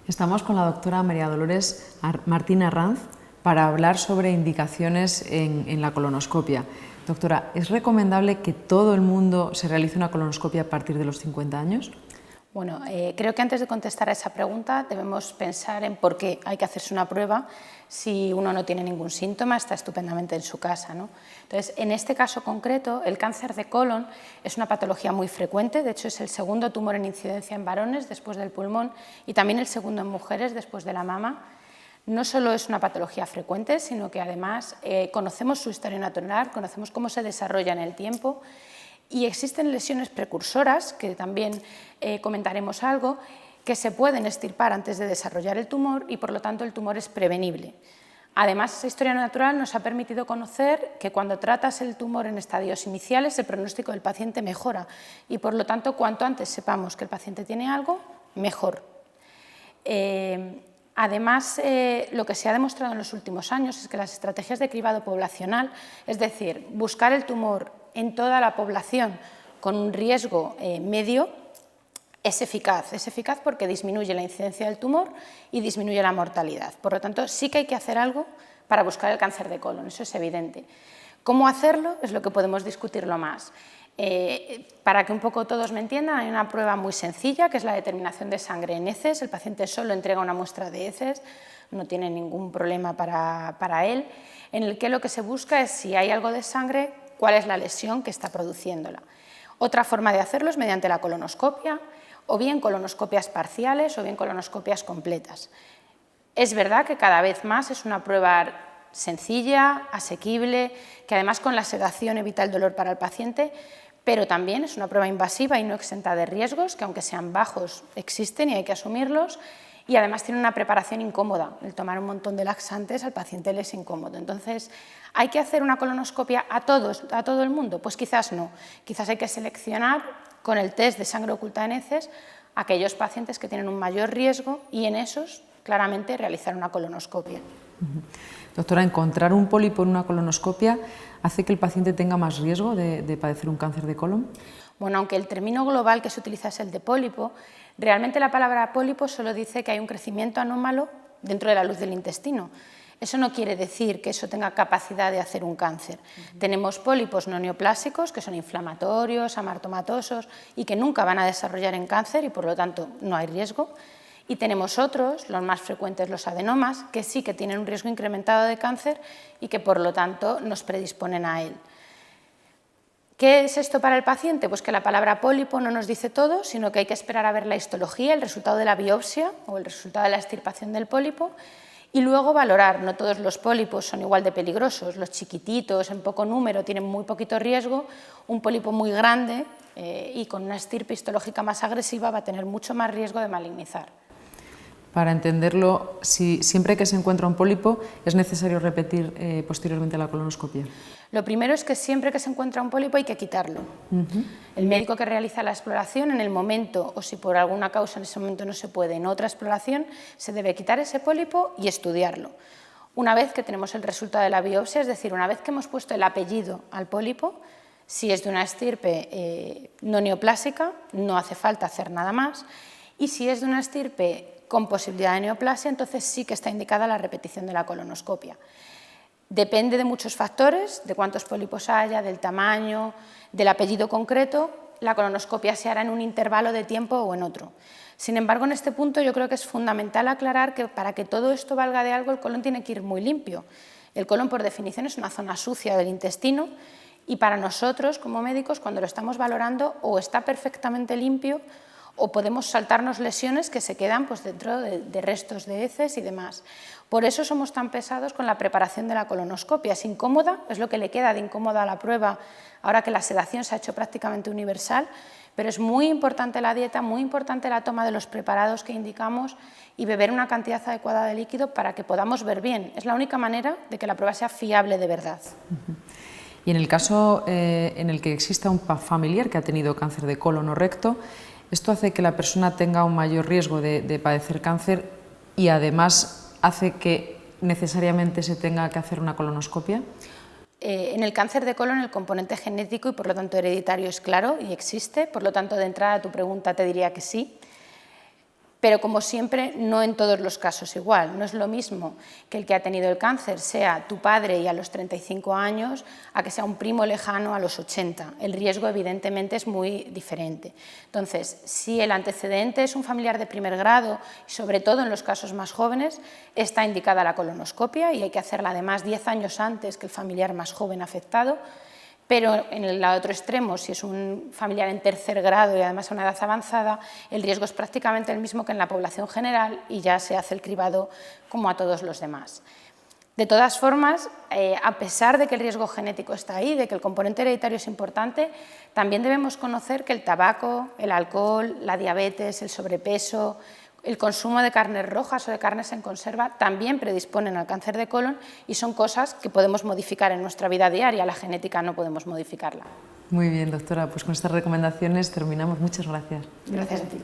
Estamos con la doctora María Dolores Martín Arranz para hablar sobre indicaciones en la colonoscopia. Doctora, ¿es recomendable que todo el mundo se realice una colonoscopia a partir de los 50 años? Bueno, creo que antes de contestar a esa pregunta debemos pensar en por qué hay que hacerse una prueba si uno no tiene ningún síntoma, está estupendamente en su casa, ¿no? Entonces, en este caso concreto, el cáncer de colon es una patología muy frecuente, de hecho es el segundo tumor en incidencia en varones después del pulmón y también el segundo en mujeres después de la mama. No solo es una patología frecuente, sino que además conocemos su historia natural, conocemos cómo se desarrolla en el tiempo. Y existen lesiones precursoras, que también comentaremos algo, que se pueden extirpar antes de desarrollar el tumor y por lo tanto el tumor es prevenible. Además, esa historia natural nos ha permitido conocer que cuando tratas el tumor en estadios iniciales el pronóstico del paciente mejora y por lo tanto cuanto antes sepamos que el paciente tiene algo, mejor. Además, lo que se ha demostrado en los últimos años es que las estrategias de cribado poblacional, es decir, buscar el tumor en toda la población con un riesgo medio, es eficaz porque disminuye la incidencia del tumor y disminuye la mortalidad. Por lo tanto, sí que hay que hacer algo para buscar el cáncer de colon, eso es evidente. ¿Cómo hacerlo? Es lo que podemos discutirlo más. Para que un poco todos me entiendan, hay una prueba muy sencilla que es la determinación de sangre en heces. El paciente solo entrega una muestra de heces, no tiene ningún problema para él, en el que lo que se busca es si hay algo de sangre, cuál es la lesión que está produciéndola. Otra forma de hacerlo es mediante la colonoscopia, o bien colonoscopias parciales o bien colonoscopias completas. Es verdad que cada vez más es una prueba sencilla, asequible, que además con la sedación evita el dolor para el paciente, pero también es una prueba invasiva y no exenta de riesgos, que aunque sean bajos existen y hay que asumirlos, y además tiene una preparación incómoda. El tomar un montón de laxantes al paciente le es incómodo. Entonces, ¿hay que hacer una colonoscopia a todo el mundo? Pues quizás no. Quizás hay que seleccionar con el test de sangre oculta en heces aquellos pacientes que tienen un mayor riesgo y en esos, claramente, realizar una colonoscopia. Doctora, ¿encontrar un pólipo en una colonoscopia hace que el paciente tenga más riesgo de padecer un cáncer de colon? Bueno, aunque el término global que se utiliza es el de pólipo, realmente la palabra pólipo solo dice que hay un crecimiento anómalo dentro de la luz del intestino. Eso no quiere decir que eso tenga capacidad de hacer un cáncer. Tenemos pólipos no neoplásicos, que son inflamatorios, amartomatosos y que nunca van a desarrollar en cáncer y por lo tanto no hay riesgo. Y tenemos otros, los más frecuentes los adenomas, que sí que tienen un riesgo incrementado de cáncer y que por lo tanto nos predisponen a él. ¿Qué es esto para el paciente? Pues que la palabra pólipo no nos dice todo, sino que hay que esperar a ver la histología, el resultado de la biopsia o el resultado de la extirpación del pólipo y luego valorar. No todos los pólipos son igual de peligrosos, los chiquititos en poco número tienen muy poquito riesgo, un pólipo muy grande y con una estirpe histológica más agresiva va a tener mucho más riesgo de malignizar. Para entenderlo, siempre que se encuentra un pólipo, ¿es necesario repetir posteriormente la colonoscopia? Lo primero es que siempre que se encuentra un pólipo hay que quitarlo. El médico que realiza la exploración, en el momento, o si por alguna causa en ese momento no se puede, en otra exploración, se debe quitar ese pólipo y estudiarlo. Una vez que tenemos el resultado de la biopsia, es decir, una vez que hemos puesto el apellido al pólipo, si es de una estirpe no neoplásica, no hace falta hacer nada más, y si es de una estirpe con posibilidad de neoplasia, entonces sí que está indicada la repetición de la colonoscopia. Depende de muchos factores, de cuántos pólipos haya, del tamaño, del apellido concreto, la colonoscopia se hará en un intervalo de tiempo o en otro. Sin embargo, en este punto yo creo que es fundamental aclarar que para que todo esto valga de algo, el colon tiene que ir muy limpio. El colon, por definición, es una zona sucia del intestino y para nosotros, como médicos, cuando lo estamos valorando, o está perfectamente limpio o podemos saltarnos lesiones que se quedan pues, dentro de restos de heces y demás. Por eso somos tan pesados con la preparación de la colonoscopia. Es incómoda, es lo que le queda de incómoda a la prueba ahora que la sedación se ha hecho prácticamente universal, pero es muy importante la dieta, muy importante la toma de los preparados que indicamos y beber una cantidad adecuada de líquido para que podamos ver bien. Es la única manera de que la prueba sea fiable de verdad. Y en el caso en el que exista un familiar que ha tenido cáncer de colon o recto, ¿esto hace que la persona tenga un mayor riesgo de padecer cáncer y además hace que necesariamente se tenga que hacer una colonoscopia? En el cáncer de colon el componente genético y por lo tanto hereditario es claro y existe, por lo tanto de entrada a tu pregunta te diría que sí. pero como siempre, no en todos los casos igual. No es lo mismo que el que ha tenido el cáncer sea tu padre y a los 35 años a que sea un primo lejano a los 80. El riesgo evidentemente es muy diferente. Entonces, si el antecedente es un familiar de primer grado, y sobre todo en los casos más jóvenes, está indicada la colonoscopia y hay que hacerla además 10 años antes que el familiar más joven afectado. Pero en el otro extremo, si es un familiar en tercer grado y además a una edad avanzada, el riesgo es prácticamente el mismo que en la población general y ya se hace el cribado como a todos los demás. De todas formas, a pesar de que el riesgo genético está ahí, de que el componente hereditario es importante, también debemos conocer que el tabaco, el alcohol, la diabetes, el sobrepeso, el consumo de carnes rojas o de carnes en conserva también predisponen al cáncer de colon y son cosas que podemos modificar en nuestra vida diaria, la genética no podemos modificarla. Muy bien, doctora, pues con estas recomendaciones terminamos. Muchas gracias. Gracias a ti.